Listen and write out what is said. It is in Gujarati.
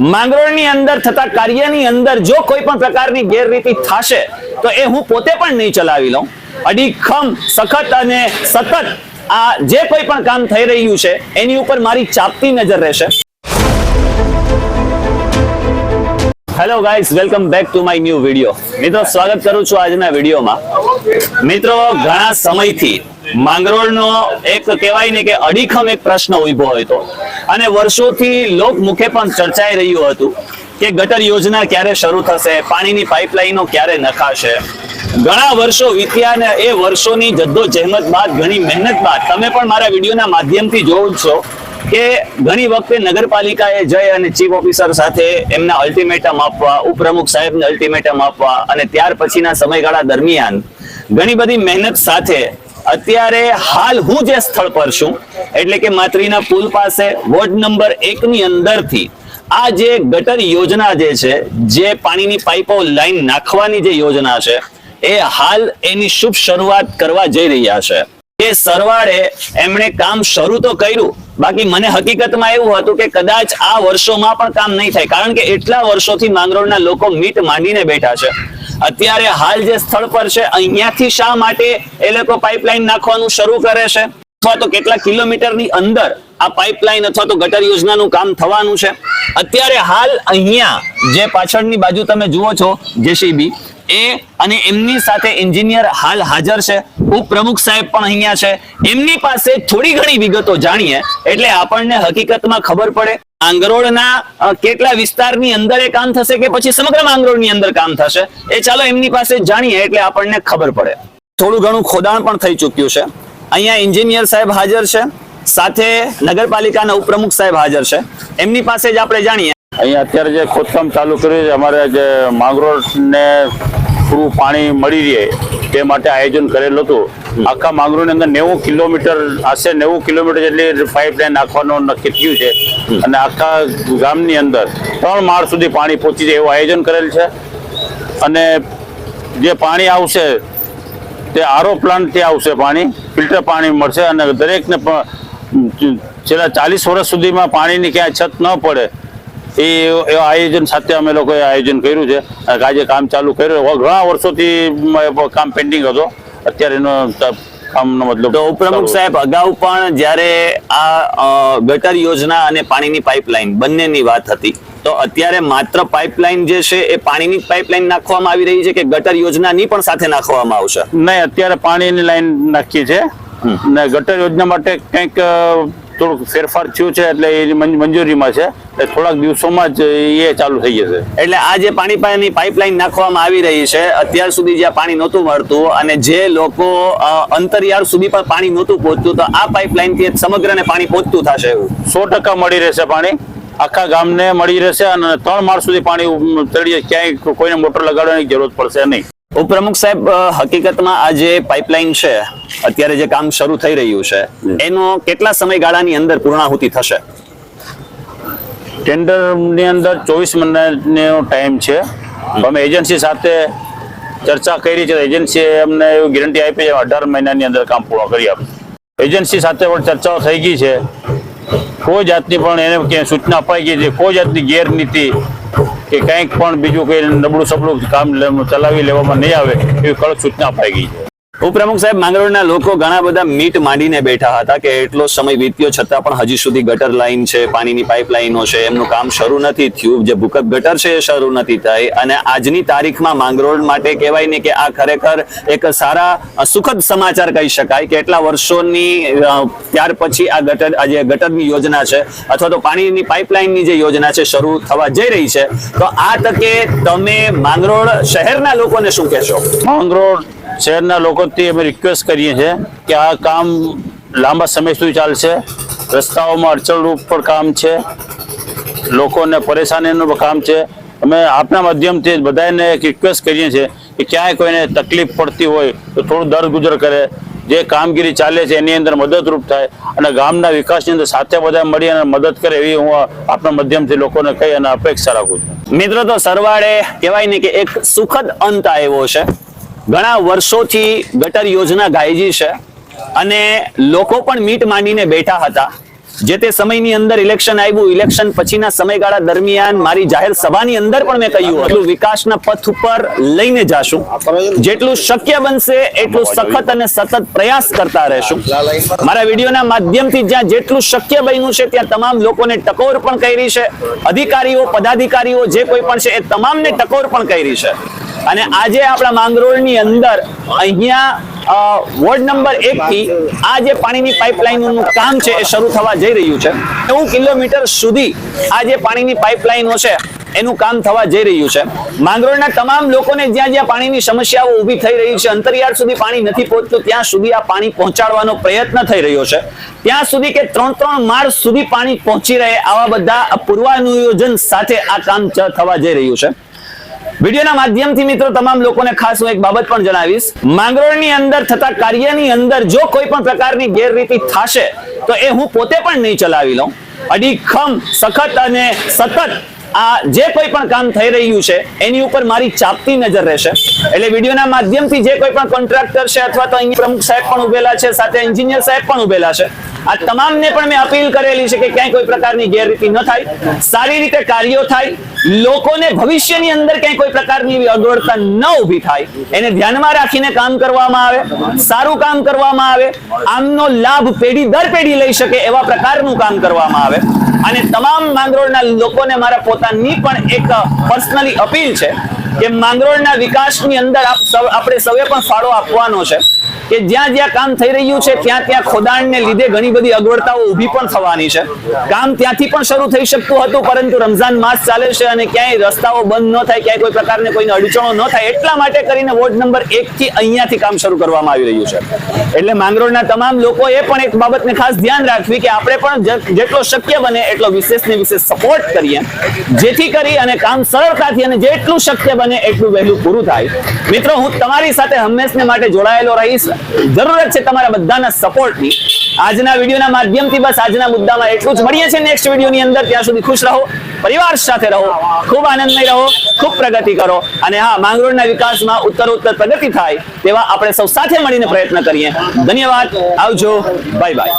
માંગરોળની અંદર થતા કાર્યની અંદર જો કોઈ પણ પ્રકારની ગેરરીતિ થશે તો એ હું પોતે પણ નહીં ચલાવી લઉં. અડીખમ સખત અને સતત આ જે કોઈ પણ કામ થઈ રહ્યું છે એની ઉપર મારી ચાપતી નજર રહેશે. Hello guys, welcome back to my new video. મિત્રો, સ્વાગત કરું છું આજના વિડીયોમાં. મિત્રો, ઘણા સમયથી માંગરોળનો એક કહેવાય ને કે અડીખમ એક પ્રશ્ન ઉભો હતો અને વર્ષોથી લોકમુખે પણ ચર્ચાઈ રહ્યું હતું કે ગટર યોજના ક્યારે શરૂ થશે, પાણીની પાઇપલાઇનો ક્યારે નખાશે. ઘણા વર્ષો વીત્યા અને એ વર્ષોની જદ્દોજહેમત બાદ, ઘણી મહેનત બાદ તમે પણ મારા વિડીયોના માધ્યમથી જોવો છો કે ઘણી વખતે નગરપાલિકાએ જઈ અને ચીફ ઓફિસર સાથે એમના અલ્ટિમેટમ આપવા, ઉપપ્રમુખ સાહેબને અલ્ટિમેટમ આપવા અને ત્યાર પછીના સમયગાળા દરમિયાન ઘણી બધી મહેનત સાથે અત્યારે હાલ હું જે સ્થળ પર છું એટલે કે માત્રીના પુલ પાસે વોર્ડ નંબર 1 ની અંદરથી આ જે ગટર યોજના જે છે, જે પાણીની પાઇપો લાઈન નાખવાની જે યોજના છે, એ હાલ એની શુભ શરૂઆત કરવા જઈ રહ્યા છે. એ સરવાળે એમણે કામ શરૂ તો કર્યું, બાકી મને હકીકતમાં એવું હતું કે કદાચ આ વર્ષોમાં પણ કામ નહીં થાય, કારણ કે એટલા વર્ષોથી માંગરોળના લોકો મીટ માંડીને બેઠા છે. અત્યારે હાલ જે સ્થળ પર છે અહીંયાથી શા માટે એ લોકો પાઇપલાઇન નાખવાનું શરૂ કરે છે, અથવા તો કેટલા કિલોમીટરની અંદર આ પાઇપલાઇન અથવા તો ગટર યોજનાનું કામ થવાનું છે. અત્યારે હાલ અહીંયા જે પાછળની બાજુ તમે જુઓ છો જેસીબી, એ અને એમની સાથે એન્જિનિયર હાલ હાજર છે, ઉપપ્રમુખ સાહેબ પણ અહીંયા છે. એમની પાસે થોડી ઘણી વિગતો જાણીએ એટલે આપણને હકીકતમાં ખબર પડે માંગરોળના કેટલા વિસ્તારની અંદર એ કામ થશે કે પછી સમગ્ર માંગરોળની અંદર કામ થશે. એ ચાલો એમની પાસે જાણીએ એટલે આપણને ખબર પડે. થોડું ઘણું ખોદાણ પણ થઈ ચૂક્યું છે. અહીંયા એન્જિનિયર સાહેબ હાજર છે, સાથે નગરપાલિકાના ઉપપ્રમુખ સાહેબ હાજર છે. એમની પાસે જ આપણે જાણીએ. અહીંયા અત્યારે જે ખોદકામ ચાલુ કર્યું છે, અમારે જે માંગરોળને પૂરું પાણી મળી રહે તે માટે આયોજન કરેલું હતું. આખા માંગરોળની અંદર 90 કિલોમીટર, આશરે 90 કિલોમીટર જેટલી પાઇપલાઇન નાખવાનું નક્કી થયું છે અને આખા ગામની અંદર 3 માળ સુધી પાણી પહોંચી જાય એવું આયોજન કરેલ છે. અને જે પાણી આવશે તે આરઓ પ્લાન્ટથી આવશે, પાણી ફિલ્ટર પાણી મળશે અને દરેકને છેલ્લા 40 વર્ષ સુધીમાં પાણીની ક્યાંય છત ન પડે એ આયોજન સાથે અમે લોકોએ આયોજન કર્યું છે. આજે કામ ચાલુ કર્યું. ઘણા વર્ષોથી કામ પેન્ડિંગ હતો, અત્યારે એનો કામનો મતલબ. તો ઉપપ્રમુખ સાહેબ, અગાઉ પણ જ્યારે આ ગટર યોજના અને પાણીની પાઇપલાઇન બંનેની વાત હતી, તો અત્યારે માત્ર પાઇપલાઇન જે છે એ પાણીની પાઇપલાઇન નાખવામાં આવી રહી છે કે ગટર યોજનાની પણ સાથે નાખવામાં આવશે? નહીં, અત્યારે પાણીની લાઈન નાખી છે ને ગટર યોજના માટે કંઈક થોડુંક ફેરફાર થયું છે એટલે એ મંજૂરીમાં છે. થોડાક દિવસોમાં જ એ ચાલુ થઈ જશે. એટલે આ જે પાણીની પાઇપલાઇન નાખવામાં આવી રહી છે, અત્યાર સુધી જ્યાં પાણી નહોતું મળતું અને જે લોકો અંતરિયાળ સુધી પણ પાણી નહોતું પહોંચતું, તો આ પાઇપલાઇનથી સમગ્રને પાણી પહોંચતું થશે એવું? 100% મળી રહેશે પાણી, આખા ગામને મળી રહેશે અને 3 માળ સુધી પાણી ચડી, ક્યાંય કોઈને મોટર લગાડવાની જરૂર પડશે નહીં. ઉપપ્રમુખ સાહેબ, હકીકતમાં આ જે પાઇપલાઇન છે, અત્યારે જે કામ શરૂ થઈ રહ્યું છે, એનો કેટલા સમયગાળાની અંદર પૂર્ણાહુતિ થશે? ટેન્ડરની અંદર 24 મહિનાનો ટાઈમ છે. અમે એજન્સી સાથે ચર્ચા કરી છે. એજન્સીએ અમને એવી ગેરંટી આપી છે 18 મહિનાની અંદર કામ પૂર્ણ કરી આપે. એજન્સી સાથે પણ ચર્ચાઓ થઈ ગઈ છે. કોઈ જાતની પણ એને ક્યાંય સૂચના અપાઈ ગઈ છે, કોઈ જાતની ગેરનીતિ કે કંઈક પણ બીજું કોઈ નબળું સબળું કામ ચલાવી લેવામાં નહીં આવે એવી કડક સૂચના અપાઈ ગઈ છે. ઉપપ્રમુખ સાહેબ, માંગરોળના લોકો ઘણા બધા મીટ માંડીને બેઠા હતા કે એટલો સમય વીત્યો છતાં પણ હજી સુધી ગટર લાઈન છે, પાણીની પાઇપલાઇનો છે, એમનું કામ શરૂ નથી થયું. જે ભૂગર્ભ ગટર છે એ શરૂ નથી થઈ અને આજની તારીખમાં માંગરોળ માટે કહેવાય ને કે આ ખરેખર એક સારા સુખદ સમાચાર કહી શકાય કે એટલા વર્ષોની ત્યાર પછી આ ગટરની યોજના છે અથવા તો પાણીની પાઇપલાઇનની જે યોજના છે શરૂ થવા જઈ રહી છે. તો આ તકે તમે માંગરોળ શહેરના લોકોને શું કહેશો? માંગરોળ શહેરના લોકોથી અમે રિક્વેસ્ટ કરીએ છીએ કે આ કામ લાંબા સમય સુધી ચાલશે. રસ્તાઓમાં અડચણરૂપ પણ કામ છે, લોકોને પરેશાનીનું પણ કામ છે. અમે આપના માધ્યમથી બધાને એક રિક્વેસ્ટ કરીએ છીએ કે ક્યાંય કોઈને તકલીફ પડતી હોય તો થોડું દર ગુજર કરે, જે કામગીરી ચાલે છે એની અંદર મદદરૂપ થાય અને ગામના વિકાસની અંદર સાથે બધા મળી અને મદદ કરે એવી હું આપના માધ્યમથી લોકોને કહી અને અપેક્ષા રાખું છું. મિત્રો, તો સરવાળે કહેવાય ને કે એક સુખદ અંત આવ્યો છે. ઘણા વર્ષોથી ગટર યોજના ગાયજી છે અને લોકો પણ મીટ માંડીને બેઠા હતા જે તે સમયની અંદર ઇલેક્શન આવ્યું, ઇલેક્શન પછીના સમયગાળા દરમિયાન મારી જાહેર સભાની અંદર પણ મેં કહ્યું એટલું વિકાસના પથ ઉપર લઈને જાશું, જેટલું શક્ય બનશે એટલું સખત અને સતત પ્રયાસ કરતા રહેશું. મારા વિડીયોના માધ્યમથી જ્યાં જેટલું શક્ય બન્યું છે ત્યાં તમામ લોકોને ટકોર પણ કરી છે, અધિકારીઓ પદાધિકારીઓ જે કોઈ પણ છે એ તમામને ટકોર પણ કરી છે. અને આજે આપણા માંગરોળની અંદર અહીંયા વોર્ડ નંબર 1 થી આ જે પાણીની પાઇપલાઇનનું કામ છે એ શરૂ થવા જઈ રહ્યું છે. 9 કિલોમીટર સુધી આ જે પાણીની પાઇપલાઇનો છે એનું કામ થવા જઈ રહ્યું છે. માંગરોળના તમામ લોકોને જ્યાં જ્યાં પાણીની સમસ્યાઓ ઊભી થઈ રહી છે, અંતરિયાળ સુધી પાણી નથી પહોંચતું, ત્યાં સુધી આ પાણી પહોંચાડવાનો પ્રયત્ન થઈ રહ્યો છે. ત્યાં સુધી કે 3 માળ સુધી પાણી પહોંચી રહે આવા બધા પૂર્વાનુયોજન સાથે આ કામ થવા જઈ રહ્યું છે. વિડીયોના માધ્યમથી મિત્રો તમામ લોકોને ખાસ હું એક બાબત પણ જણાવીશ, માંગરોળની અંદર થતા કાર્યની અંદર જો કોઈ પણ પ્રકારની ગેરરીતિ થશે તો એ હું પોતે પણ નહીં ચલાવી લઉં. અડીખમ સખત અને સતત આ જે કોઈ પણ કામ થઈ રહ્યું છે એની ઉપર મારી ચાપતી નજર રહેશે. એટલે વિડીયોના માધ્યમથી જે કોઈ પણ કોન્ટ્રાક્ટર છે અથવા તો અહીં પ્રમુખ સાહેબ પણ ઉભેલા છે, સાથે એન્જિનિયર સાહેબ પણ ઉભેલા છે, આ તમામને પણ મેં અપીલ કરેલી છે કે ક્યાંય કોઈ પ્રકારની ગેરરીતિ ન થાય, સારી રીતે કાર્યો થાય, લોકોને ભવિષ્યની અંદર ક્યાંય કોઈ પ્રકારની એવી અગવડતા ન ઊભી થાય એને ધ્યાનમાં રાખીને કામ કરવામાં આવે, સારું કામ કરવામાં આવે, આમનો લાભ પેઢી દર પેઢી લઈ શકે એવા પ્રકારનું કામ કરવામાં આવે. અને તમામ માંગરોળના લોકોને મારા પોતાની પણ એક પર્સનલી અપીલ છે કે માંગરોળના વિકાસની અંદર આપણે સૌએ પણ ફાળો આપવાનો છે કે જ્યાં જ્યાં કામ થઈ રહ્યું છે ત્યાં ત્યાં ખોદાણને લીધે ઘણી બધી અગવડતાઓ ઊભી પણ થવાની છે. કામ ત્યાંથી પણ શરૂ થઈ શકતું હતું, પરંતુ રમઝાન માસ ચાલે છે અને ક્યાંય રસ્તાઓ બંધ ન થાય, ક્યાંય કોઈ પ્રકારને કોઈને અડચણો ન થાય, એટલા માટે કરીને વોર્ડ નંબર 1 થી અહીંયાથી કામ શરૂ કરવામાં આવી રહ્યું છે. એટલે માંગરોળના તમામ લોકોએ પણ એક બાબતને ખાસ ધ્યાન રાખવી કે આપણે પણ જેટલો શક્ય બને એટલો વિશેષને વિશેષ સપોર્ટ કરીએ, જેથી કરી અને કામ સરળતાથી અને જેટલું શક્ય બને એટલું વહેલું પૂરું થાય. મિત્રો, હું તમારી સાથે હંમેશને માટે જોડાયેલો રહીશ. જરૂરત છે તમારા બધાના સપોર્ટની. આજના વિડીયોના માધ્યમથી બસ આજના મુદ્દામાં એટલું જ. મળીએ છીએ નેક્સ્ટ વિડીયોની અંદર. ત્યાં સુધી ખુશ રહો, પરિવાર સાથે રહો, ખૂબ આનંદમય રહો, ખૂબ પ્રગતિ કરો. અને હા, માંગરોળના વિકાસમાં ઉત્તરોત્તર પ્રગતિ થાય તેવા આપણે સૌ સાથે મળીને પ્રયત્ન કરીએ. ધન્યવાદ, આવજો, બાય બાય.